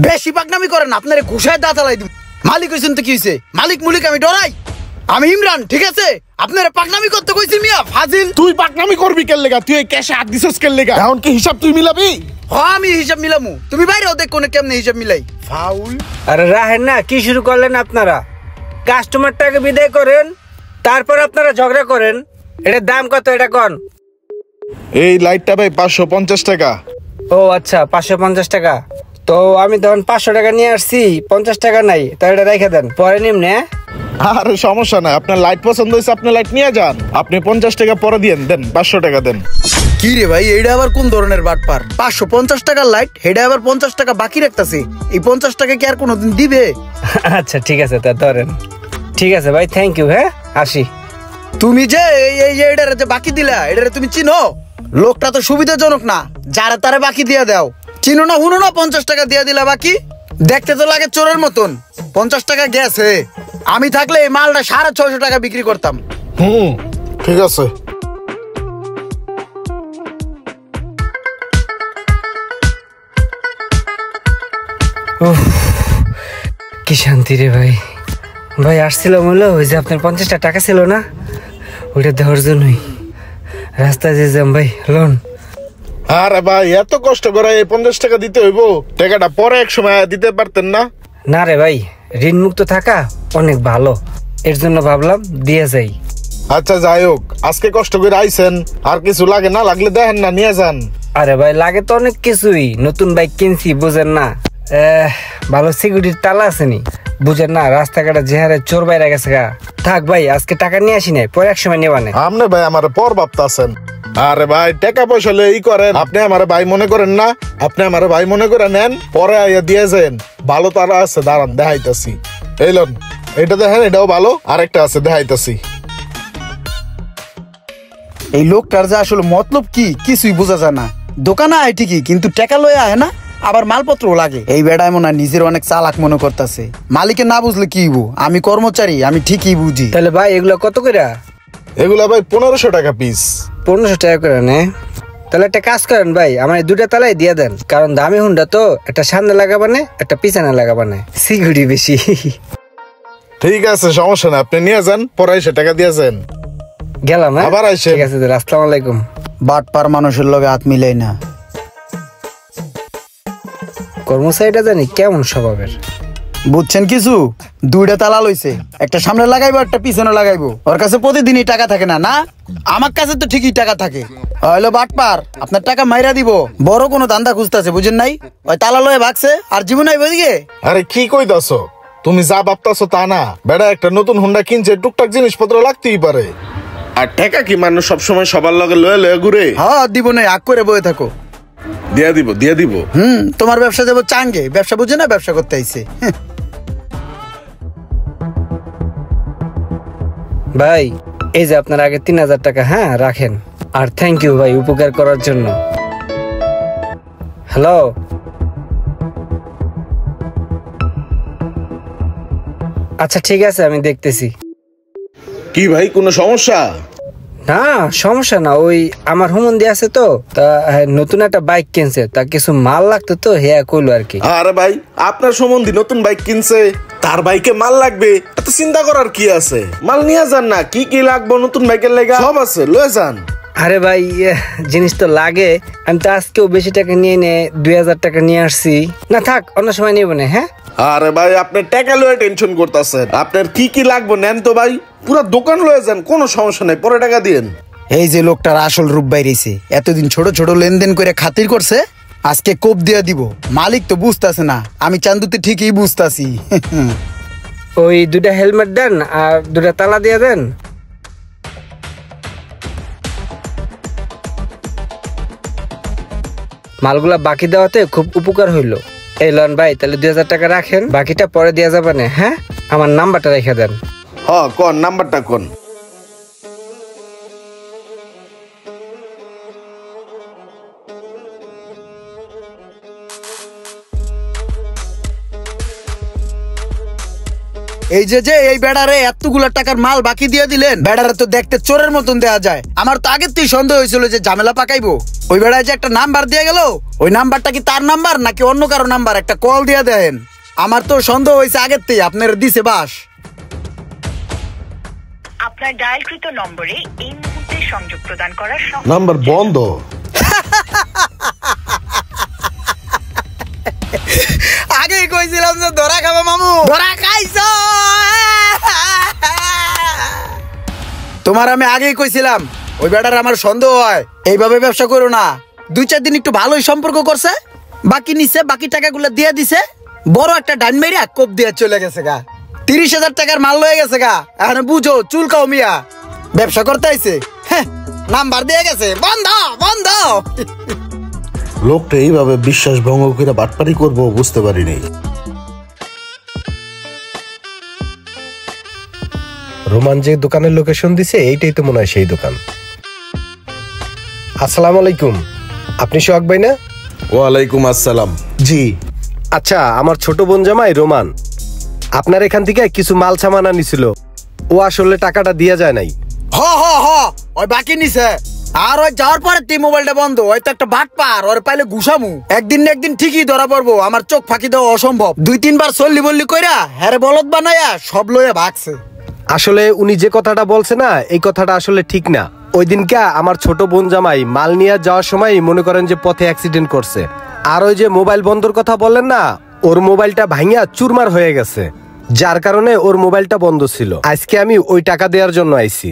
বেশি পাকনামি করেন, আপনারে ঘুষায় দাঁতালাই দিব। মালিক হইছেন তো কি হইছে? মালিক মুলিক আমি ডরাই? আমি ইমরান, ঠিক আছে? আপনারা পাকনামি করতে কইছি মিয়া, ফাজিল। তুই পাকনামি করবি কেন লেগা? তুই এই ক্যাশে হাত দিছস কেন লেগা? এখন কি হিসাব তুই মিলাবি? আমি হিসাব মিলামু, তুমি বাইরেও দেখ কোনে কেমনে হিসাব মিলাই। ফাউল। আরে রাহেন না, কি শুরু করলেন আপনারা? কাস্টমারটাকে বিদায় করেন, তারপর আপনারা ঝগড়া করেন। এটার দাম কত এটা কোন? এই লাইটটা ভাই 550 টাকা। ও আচ্ছা, 550 টাকা। তো আমি তখন 500 টাকা নিয়ে আসছি, 50 টাকা নাই, তো এটা রেখে দেন, পরে নিমনে। আরে সমস্যা নাই, আপনার লাইট পছন্দ হয়েছে আপনি লাইট নিয়ে যান। আপনি 50 টাকা পরে দিয়েন, দেন 500 টাকা দেন। কি রে ভাই, এইটা আবার কোন ধরনের বাটপার? 550 টাকার লাইট, হেডা আবার 50 টাকা বাকি রাখতাছে। এই 50 টাকা কি আর কোনোদিন দিবে? আচ্ছা ঠিক আছে, তা ধরেন। ঠিক আছে ভাই, থ্যাংক ইউ। হ্যাঁ, আসি। তুমি যে এটারে যে বাকি দিলা, এটারে তুমি চিনো? লোকটা তো সুবিধাজনক না, যারা তারে বাকি দিয়ে দাও। চিনো না, হুনো না? 50 টাকা দিয়ে দিলা বাকি। দেখতে তো লাগে চোরের মতন। 50 টাকা গেছে। আমি থাকলে এই মালটা 650 টাকা বিক্রি করতাম। ঠিক আছে। কি শান্তি রে ভাই। ভাই আসছিলাম হলো, ওই যে আপনার 50টা টাকা ছিল না, ওইটা দেওয়ার জন্যই। রাস্তায় যে যাম ভাই, লোন। আরে ভাই এত কষ্ট করে এই 50 টাকা দিতে হইব? টাকাটা পরে এক সময় দিতে পারতেন না? না রে ভাই, ঋণ মুক্ত থাকা অনেক ভালো, এর জন্য ভাবলাম দিয়ে যাই। আচ্ছা যাই হোক, আজকে কষ্ট করে আইছেন, আর কিছু লাগে না লাগলে দেখেন না নিয়ে যান। আরে ভাই লাগে তো অনেক কিছুই, নতুন বাইক কিনছি বুঝেন না। ভালো সিকিউরিটির তালা আসেনি বুঝেন না, রাস্তাঘাটে যে হারে চোর বাইরে গেছে গা। থাক ভাই, আজকে টাকা নিয়ে আসি নাই, পরে এক সময় নেওয়া নেই। আপনি ভাই আমার পর ভাবতাছেন। আরে ভাই টাকা পয়সা হলে ই করেন, আপনি আমার ভাই মনে করেন না? আপনি আমার ভাই মনে করে নেন, পরে আইয়া দিয়ে যান। ভালো তারা আছে, দাঁড়ান দেখাইতাছি। এই লোন, এটা দেখেন, এটাও ভালো। আরেকটা আছে দেখাইতাছি। এই লোকটার যে আসলে মতলব কি কিছুই বোঝা যায় না। দোকানে আয় ঠিকই, কিন্তু টাকা লয়ে আয় না, আবার মালপত্রও লাগে। এই বেড়ায় মনে হয় নিজের অনেক চালাক মনে করতেছে। মালিকে না বুঝলে কি হইব? আমি কর্মচারী, আমি ঠিকই বুঝি। তাহলে ভাই এগুলো কত করে? এগুলা ভাই 1500 টাকা পিস। 1500 টাকা করে নে। তাহলে একটা কাজ করেন ভাই, আমার এই দুটা তালাই দিয়ে দেন, কারণ দামি হুন্ডা তো, একটা সামনে লাগাবানে একটা পিছনে লাগাবানে, সিকিউরিটি বেশি। ঠিক আছে, সমস্যা না, আপনি নিয়ে যান, পরে এসে টাকা দিয়ে যান। গেলাম। হ্যাঁ আবার আইসেন। ঠিক আছে, আসসালামু আলাইকুম। বাটপার মানুষের লগে হাত মিলাই না। কর্মচারীটা জানি কেমন স্বভাবের। বুঝছেন কিছু? দুইটা তালা লইছে, একটা সামনে লাগাইবো, একটা পিছনে লাগাইবো। ওর কাছে প্রতিদিনই টাকা থাকে না? না, আমার কাছে তো ঠিকই টাকা থাকে। হইলো বাটপার, আপনার টাকা মাইরা দিব। বড় কোনো ধান্দা খুঁজতেছে, বুঝেন নাই? ওই তালা লয়ে ভাগছে, আর জীবন আইব এদিকে। আরে কি কইতাছ? তুমি যা ভাবতাছো তা না। বেড়া একটা নতুন হুন্ডা কিনছে, টুকটাক জিনিসপত্র লাগতেই পারে। আর টাকা কি মানুষ সবসময় সবার লগে লয়ে লয়ে ঘুরে? হ্যাঁ দিব নাই, আগ করে বয়ে থাকো। দিয়া দিব, দিয়া দিব। তোমার ব্যবসা যাবো চাঙ্গে, ব্যবসা বুঝে না, ব্যবসা করতে আইছে। ভাই এই যে আপনার আগে 3000 টাকা, হ্যাঁ রাখেন। আর থ্যাংক ইউ ভাই উপকার করার জন্য। হ্যালো, আচ্ছা ঠিক আছে, আমি দেখতেছি। কি ভাই কোনো সমস্যা? না সমস্যা না, ওই আমার হুমন্দি আছে তো, তা নতুন একটা বাইক কিনছে, তা কিছু মাল লাগতো তো, হ্যাঁ কইলো আর কি। আরে ভাই আপনার সম্বন্ধী নতুন বাইক কিনছে, তার বাইকে মাল লাগবে, এত চিন্তা করার কি আছে? মাল নিয়ে যান না, কি কি লাগবে নতুন বাইকের লেগা সব আছে, লয়ে যান। আরে ভাই জিনিস তো লাগে, আমি তো আজকেও বেশি টাকা নিয়ে 2000 টাকা নিয়ে আসছি। না থাক, অন্য সময় নিব না। হ্যাঁ আরে ভাই আপনি টাকা লয়ে টেনশন করতেছেন, আপনার কি কি লাগবে নেন তো ভাই, পুরো দোকান লয়ে যান, কোনো সমস্যা নাই, পরে টাকা দিয়েন। এই যে লোকটার আসল রূপ বাইরেছে, এতদিন ছোট ছোট লেনদেন করে খাতির করছে, আজকে কোপ দিয়া দিব। মালিক তো বুঝতাছে না, আমি চান্দুতে ঠিকই বুঝতাছি। ওই দুটা হেলমেট দেন আর দুটা তালা দিয়ে দেন। মালগুলা বাকি দেওয়াতে খুব উপকার হইলো। এই লন ভাই, তাহলে 2000 টাকা রাখেন, বাকিটা পরে দেওয়া যাবে না। হ্যাঁ আমার নাম্বারটা রেখে দেন। হ্যাঁ কোন নাম্বারটা কোন? এই যে এই বেড়ারে এতগুলা টাকার মাল বাকি দিয়ে দিলেন, বেড়ারে তো দেখতে চোরের মতন দেয়া যায়। আমার তো আগের থেকে সন্দেহ হয়েছিল যে ঝামেলা পাকাইবো। ওই বেড়ায় যে একটা নাম্বার দিয়ে গেল, ওই নাম্বারটা কি তার নাম্বার নাকি অন্য কারো নাম্বার, একটা কল দিয়ে দেন। আমার তো সন্দেহ হয়েছে আগের থেকে, আপনার দিছে বাস। আপনার ডায়ালকৃত নম্বরে এই মুহূর্তে সংযোগ প্রদান করার নাম্বার বন্ধ। আগেই কইছিলাম যে ধরা খাবে মামু, ধরা খাইছো। তোমার আমি আগেই কইছিলাম ওই বেটার আমার সন্দেহ হয়, এইভাবে ব্যবসা করো না। 2-4 দিন একটু ভালোই সম্পর্ক করছে, বাকি নিছে, বাকি টাকাগুলো দিয়ে দিছে, বড় একটা ডান মেরিয়া কোপ দিয়ে চলে গেছে গা। 30,000 টাকার মাল লয়ে গেছে গা। এখন বুঝো চুলকাও মিয়া, ব্যবসা করতে আইছে। হ্যাঁ, নাম্বার দিয়ে গেছে, বন্ধ বন্ধ। লোকটা এইভাবে বিশ্বাস ভঙ্গ করে বাটপারি করবো বুঝতে পারিনি। রোমান যে দোকানের লোকেশন দিছে এইটাই তো মনে হয় সেই দোকান। আসসালামু আলাইকুম, আপনি সোহাগ ভাই না? ওয়ালাইকুম আসসালাম। জি। আচ্ছা, আমার ছোট বোন জামাই রোমান আপনার এখান থেকে কিছু মাল সামান আনিছিল, ও আসলে টাকাটা দিয়া যায় নাই। হ হ হ, ওই বাকি নিছে। আর ওই যাওয়ার পরে তুই মোবাইলটা বন্ধ, ওই তো একটা বাট পার, ওর পাইলে ঘুষামু। একদিন না একদিন ঠিকই ধরা পড়বো, আমার চোখ ফাঁকি দেওয়া অসম্ভব। 2-3 বার চল্লি বললি কইরা হ্যারে বলদ বানায়া সব লইয়া ভাগছে। আসলে উনি যে কথাটা বলছে না, এই কথাটা আসলে ঠিক না। ওই দিনকে আমার ছোট বোন জামাই মাল নিয়ে যাওয়ার সময় মনে করেন যে পথে অ্যাক্সিডেন্ট করছে। আর ওই যে মোবাইল বন্ধর কথা বললেন না, ওর মোবাইলটা ভাঙিয়া চুরমার হয়ে গেছে, যার কারণে ওর মোবাইলটা বন্ধ ছিল। আজকে আমি ওই টাকা দেওয়ার জন্য আইছি।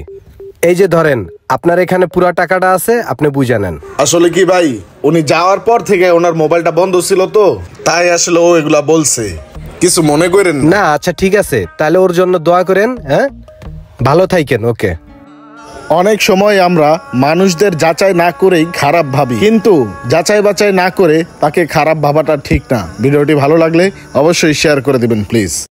এই যে ধরেন, আপনার এখানে পুরা টাকাটা আছে, আপনি বুঝে নেন। আসলে কি ভাই, উনি যাওয়ার পর থেকে ওনার মোবাইলটা বন্ধ ছিল তো, তাই আসলে ও এগুলা বলছে, কিছু মনে করেন না। না, আচ্ছা ঠিক আছে, তাহলে ওর জন্য দোয়া করেন। হ্যাঁ, ভালো থাকেন। ওকে। অনেক সময় আমরা মানুষদের যাচাই না করেই খারাপ ভাবি, কিন্তু যাচাই বাছাই না করে তাকে খারাপ ভাবাটা ঠিক না। ভিডিওটি ভালো লাগলে অবশ্যই শেয়ার করে দিবেন প্লিজ।